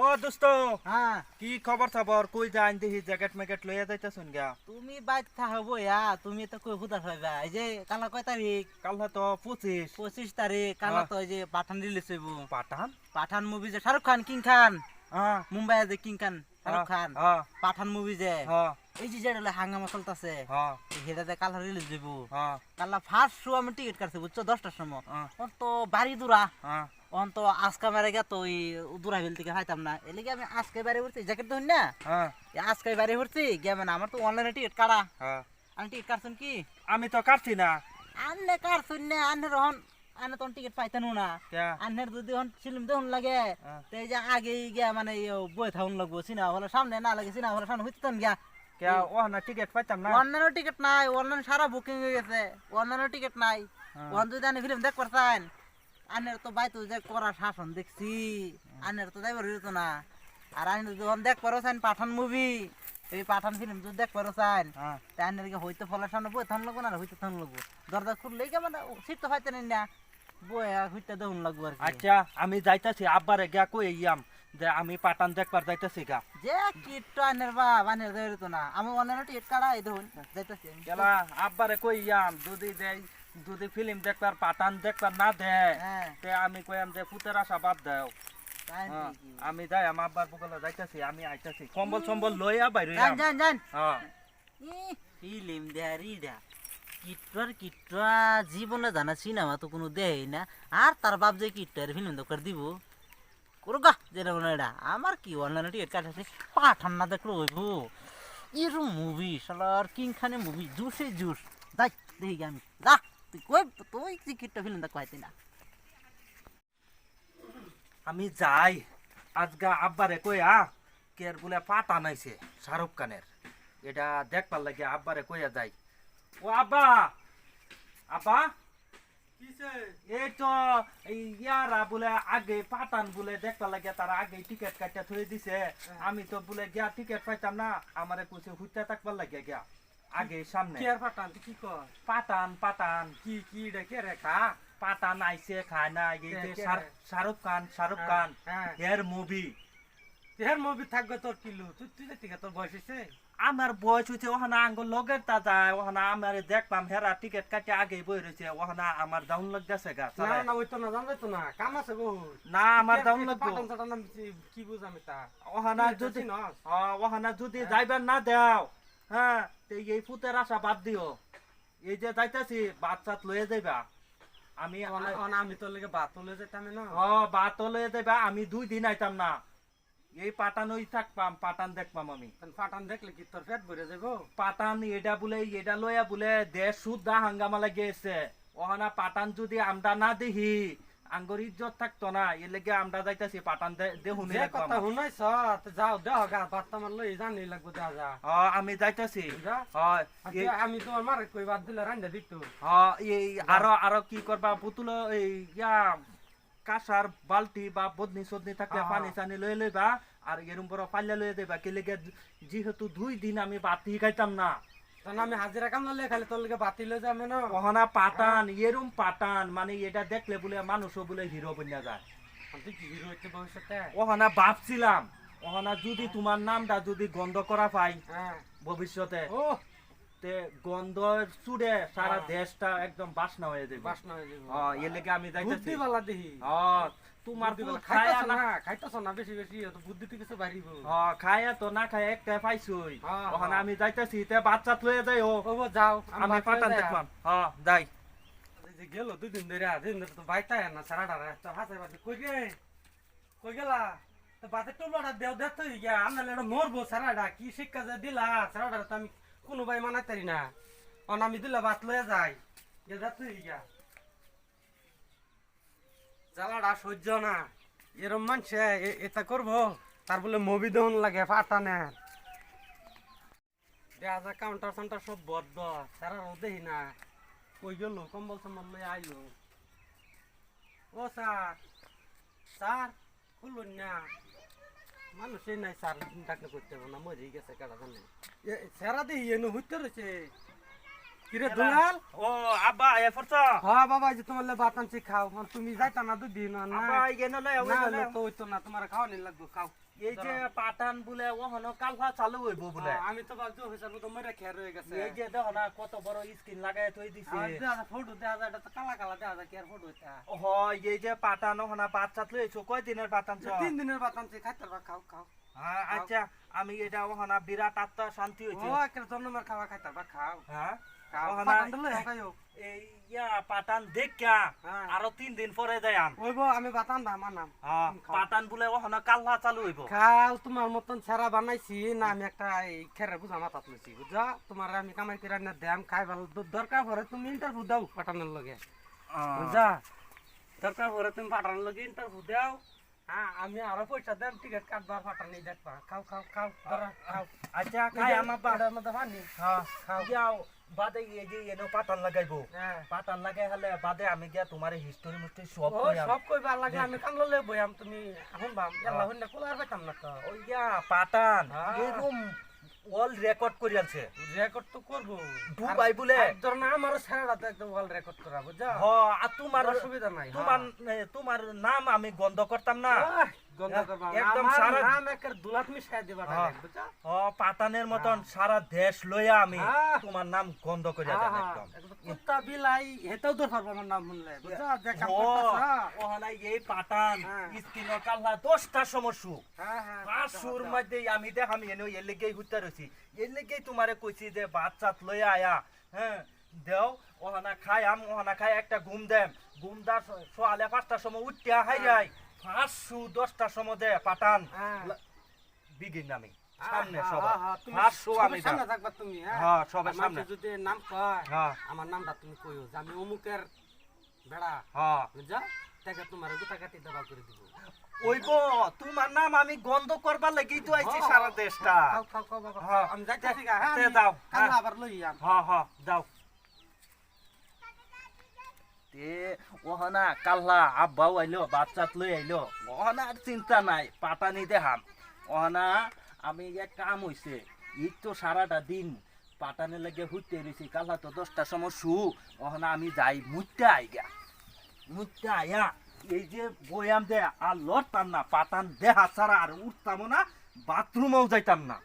ও দোস্ত, হ্যাঁ কি খবর খবর? কই যাইন দেখি জ্যাকেট ম্যাকেট লইয়া যাইতাছুন গা। তুমি বাইক থাকবো তুমি তো কই হুদা হইবা এই যে কালা কয় তারিখ? কালহা তো 25। 25 তারিখ কালা তো এই যে পাঠান রিলিজ হইব। পাঠান? পাঠান মুভি যে শাহরুখ খান কিং খান হ্যাঁ মুম্বাই যে কিং খান শাহরুখ খান হ্যাঁ পাঠান মুভি যে হ্যাঁ এই যে যেটা হাঙ্গামা চলতেছে হ্যাঁ সেটা যে কালা রিলিজ হইব। হ্যাঁ কালা ফার্স্ট শো আমি টিকিট কাটছি বুঝছো 10টার সময়। হ্যাঁ ওর তো বাড়ি দূরা হ্যাঁ অন তো আজকা মেরে গে তো ওই দূরা ফেল থেকে খাইতাম না এলিগে আমি আজকে বাইরে উঠছি জ্যাকেট ধরুন না হ্যাঁ আজকে বাইরে উঠছি গিয়ে মানে আমার তো অনলাইনে টিকিট কাটা। হ্যাঁ। আমি টিকিট কাটছেন কি আমি তো কাটছি না। আনলে কাটছুন না আনলে রহন আনে তো টিকিট পাইতেন না ক্যা? আনলে যদি হন ফিল্ম দেখুন লাগে হ্যাঁ। তো এই যে আগে গিয়া মানে বই থাকুন লাগবো সিনেমা হলে সামনে না লাগে সিনেমা হলে সামনে হইতেন গিয়া ক্যা ও না টিকেট পাইতাম না। অনলাইনে টিকিট নাই অনলাইন সারা বুকিং হয়ে গেছে অনলাইনে টিকিট নাই। হ্যাঁ। ওখান যদি আনে ফিল্ম দেখ পারছেন আনের তো বাইতো যে করা শাসন দেখছি আনের তো যাইবার হইতো না। আর আনি যখন দেখ পারছেন পাঠান মুভি এই পাঠান ফিল্ম যদি দেখ পারছেন হ্যাঁ তাই আনের কি হইতে ফলার সামনে বই থান লাগবো না হইতে থান লাগবো দরজা খুললেই কে মানে সিট তো পাইতেন না বই হইতে দেউন লাগবো আর কি। আচ্ছা আমি যাইতাছি আব্বারে গিয়া কই ইয়াম যে আমি পাঠান দেখবার যাইতাছি গা। যে কিট আনের বাপ আনের যাইতো না আমি অনলাইনে টিকিট কাটা এই দেখুন যাইতাছি আমি। গেলা আব্বারে কই ইয়াম যদি দেই যদি ফিল্ম দেখবার পাঠান দেখবার না দেয় হ্যাঁ তে আমি কইয়াম যে ফুতের আশা বাদ দাও। তাই হ্যাঁ, নাকি? আমি যাই আমার আব্বার বগলে যাইতাছি আমি আইতাছি কম্বল সম্বল লইয়া বাইরে যান যান যান হ্যাঁ ফিল্ম দেয়ারিডা কিট্টুর জীবনে জানা সিনেমা তো কোনো দেয় না আর তার বাপ যে কিট্টুর ফিল্ম দোকার দিব করো গা যেটা বলে এটা আমার কি অনলাইনে টিকিট কাটাছে পাঠান না দেখলো হইব এরম মুভি শালার কিং খানে মুভি জুসে জুস যাই দেখি গে আমি যা তুই কই তুই যে কিট্টু ফিল্ম দেখ পাইতি না। আমি যাই আজগা আব্বারে কইয়া কের বলে পাঠান আইছে শাহরুখ খানের এটা দেখবার লাগে আব্বারে কইয়া যাই। ও আব্বা আব্বা এই তো এই ইয়ারা বলে আগে পাঠান বলে দেখবার লাগে তারা আগে টিকিট কাটিয়া থয়ে দিছে আমি তো বলে গিয়া টিকিট পাইতাম না আমারে কইছে হুইতা থাকবার লাগে গিয়া আগে সামনে কি আর পাঠান তুই কি কর পাঠান পাঠান কি কি কে রেখা পাঠান আইছে খায় না এই যে কে রে? শাহরুখ খান হ্যাঁ। এর মুভি তেহার মুভি থাকবে তোর কিলো তুই তুই থেকে তোর বয়স হয়েছে আমার বয়স হইছে ওখানে আঙ্গুল লগের তা যায় ওখানে আমার দেখলাম হেরা টিকিট কাটে আগে বই রয়েছে ওখানে আমার ডাউন লাগ গেছে গা না না ওই তো না জানবে তো না কাম আছে বহু না আমার ডাউন লাগবো পাঠান চাটান নাম কি বুঝাম এটা ওখানে তুই যদি চিনস? ওখানে যদি যাইবার না দেও হ্যাঁ তো এই ফুতের আশা বাদ দিও এই যে যাইতাছি বাচ্চাত লয়ে যাইবা আমি আমি তোর লেগে ভাত তুলে যেতাম না বাত লয়ে যাইবা আমি 2 দিন আইতাম না এই পাটানই থাকপাম পাটান দেখপাম আমি পাঠান দেখলে কি তোর পেট ভরে যাবো পাটান এটা বলে এটা লইয়া বলে দেশ শুদ্ধা হাঙ্গামা লাগিয়েছে ওহানা পাটান যদি আমরা না দেখি আঙ্গর ইজ্জত থাকতো না এর লেগে আমরা যাইতাছি পাটান দেখুন যে কথা শুনাইছ যাও দেহ গা ভাত আমার লই জানি লাগবো দেওয়া যা আমি যাইতাছি যা। হয় আমি তোমার মারে কই বাদ দিলে রান্না দিত এই আরো আরো কি করবা পুতুল এই ইয়া কাঁসার বালতি বা বদনি সদনি থাকলে পানি চানি লয়ে লইবা আর এরম বড় পাল্লা লয়ে দেবা কে লেগে যেহেতু 2 দিন আমি বাতি খাইতাম না তখন আমি হাজিরা কাম ললে খালি তোর লেগে বাতি লই যাবে না ওহানা পাটান এরম পাটান মানে এটা দেখলে বলে মানুষও বলে হিরো বনিয়া যায় তুই কি হিরো হইতে ভবিষ্যতে ওহানা ভাবছিলাম ওহানা যদি তোমার নামটা যদি গন্ধ করা পাই হ্যাঁ ভবিষ্যতে ও তে গন্ধ ছুড়ে সারা দেশটা একদম বাসনা হয়ে যাবে বাসনা হয়ে যাবে এর লেগে আমি যাইতেছি বুদ্ধি বালা দেহি তোমার খাইতাছ না খাইতাছ না বেশি বেশি তো বুদ্ধি তো কিছু বাড়িব খায়া তো না খায় একটা পাইছই হ্যাঁ, ওখানে হ্যাঁ। আমি যাইতেছি তে বাচ্চা লয়ে যাই ও ওগো যাও আমি পাঠান দেখলাম যাই যে গেল 2 দিন ধরে দিন ধরে তো বাইতা না সারাটা তো হাসে বাদে কই গেলা তো বাদে টোলাটা দেও দেত হই গিয়া আমরা লেড়া মরবো সারাটা কি শিক্ষা যে দিলা সারাটা তো আমি কোনো ভাই মানাই তারি না আমি দিলা বাত লয়ে যাই যে দেত হই গিয়া জ্বালাটা সহ্য না এরম মানুষে এটা করবো তার বলে মুভি দেহন লাগে ফাটানের দেখা যায় কাউন্টার সাউন্টার সব বদ্ধ সারা দেখি না কই গেল কম্বল সম্বল লই আইলো ও স্যার স্যার খুলুন না মানুষই নাই স্যার ডাকলে করতে হবে না মরে গেছে কাটা জানে সারা দেখি এনে হইতে রয়েছে কিরে দুলাল ও আব্বা এ ফরছ হ্যাঁ বাবা এই যে তোমার লে ভাত আনছি খাও হ্যাঁ, তুমি যাইতা না দুদিন না আব্বা ইগে নলে না হলে তো হইতো না তোমার খাওয়া নি লাগবো খাও এই যে পাটান বলে ওহনো কালফা চালু হইব বলে আমি তো ভাবছি হিসাব তো মরে খেয়ে রয়ে গেছে এই যে দেখো না কত বড় স্ক্রিন লাগায় থই দিছে ফটো দেখা যায় এটা তো কালা কালা দেখা যায় কি আর ফটো এটা হয় এই যে পাটান ওহনা বাচ্চা লইছো কয় দিনের পাটান ছ 3 দিনের ভাত আনছি খাইতে পারবা খাও খাও আচ্ছা আমি এটা ওহনা বিরাট আত্মা শান্তি হইছে ও একটা জন্মের খাওয়া খাইতে পারবা খাও হ্যাঁ খাও ওহনা পাঠান দিলে খাইও এই ইয়া পাটান দেখা হ্যাঁ। আরো 3 দিন পরে যাইম ওইব আমি ভাত আনবা আমার নাম পাটান বলে ওহনা কালফা চালু হইব খাও তোমার মতন ছাড়া বানাইছি না আমি একটা এই খেরে বুঝা মাথাত লইছি বুঝা তোমার আমি কামাই করে না দেম খাই ভালো দরকার পড়ে তুমি ইন্টারভিউ দাও পাঠানোর লগে বুঝা দরকার পড়ে তুমি পাঠানোর লগে ইন্টারভিউ দাও হ্যাঁ আমি আরো পয়সা দেম টিকিট কাটবার পাঠানি দেখবা খাও খাও খাও ধরো খাও আচ্ছা খাই আমার এটার মধ্যে পানি হ্যাঁ খাও যাও বাদে এই যে এনো পাটান লাগাইবো হ্যাঁ পাটান লাগাই হলে বাদে আমি গিয়া তোমার হিস্টোরি মুস্টোরি সব ও কইয়াম সব কইবার লাগে আমি কামলো লই বইয়াম তুমি এখন বাম এলা হইনা কোলার পাইতাম না তো ওই গিয়া পাটান হ্যাঁ। এরকম ওয়ার্ল্ড রেকর্ড করে আনছে রেকর্ড তো করবো দুবাই বলে ধর না আমারও ছেড়া তো একদম ওয়ার্ল্ড রেকর্ড করা বুঝা হ আর তোমার অসুবিধা নাই তোমার তোমার নাম আমি গন্ধ করতাম না গন্ধ করবা একদম একদম সারা- নাম একের দুলাত মিশাই দিবা হ্যাঁ। বুঝা ও পাটানের মতন সারা দেশ লইয়া আমি হ্যাঁ। তোমার নাম গন্ধ করে দেন একদম কুত্তা বিলাই হেটাও দর পারবা আমার নাম শুনলে বুঝা যে কাম ও করতাছ ওহানাই এই পাটান হ্যাঁ। স্কিনর কাল্লা 10টা সমস্যা হ্যাঁ হ্যাঁ পাঁচশোর মধ্যে আমি দেখাম এনে এর লেগেই হুইতে রয়েছি এর লেগেই তোমারে কইছি যে বাচ্চাত লইয়া আয়া হ্যাঁ দেও ওহানা খাই ওহানা খাই একটা ঘুম দেম ঘুম দা সোয়ালে 5টার সময় উঠিয়া হাই যাই 510টার সময় দে পাটান হ্যাঁ। বিগিন আমি সামনে হ্যাঁ, সবাই হ্যাঁ, তুমি 500 আমি সবার সামনে থাকবা তুমি হ্যাঁ, সবার আমার সামনে। যদি নাম কয় হ্যাঁ আমার নামটা তুমি কইও যে আমি অমুকের বেড়া হ্যাঁ বুঝা তাকে তোমার গোটা কাটি দেবা করে দিব ওই গো তোমার নাম আমি গন্ধ করবার লাগি তো আইছি সারা দেশটা খাও খাও খাও বাবা হ্যাঁ। আমি যাইতেছি গা হ্যাঁ তে আমি দাও, কাল হ্যাঁ। আবার লই আম হ্যাঁ হ্যাঁ দাও তে ওহনা কাল্লা আব্বাও আইলো বাচ্চাত লই আইলো ওহনা আর চিন্তা নাই পাটানি দেখাম ওহনা আমি এক কাম হইছে ঈদ তো সারাটা দিন পাটানে লেগে হুইতে রয়েছি কাল্লা তো 10টার সময় শু ওহনা আমি যাই মুইতে আইগা মুইতে আয়া এই যে বয়াম দে আর লড়তাম না পাটান দেহা ছাড়া আর উঠতাম না বাথরুমেও যাইতাম না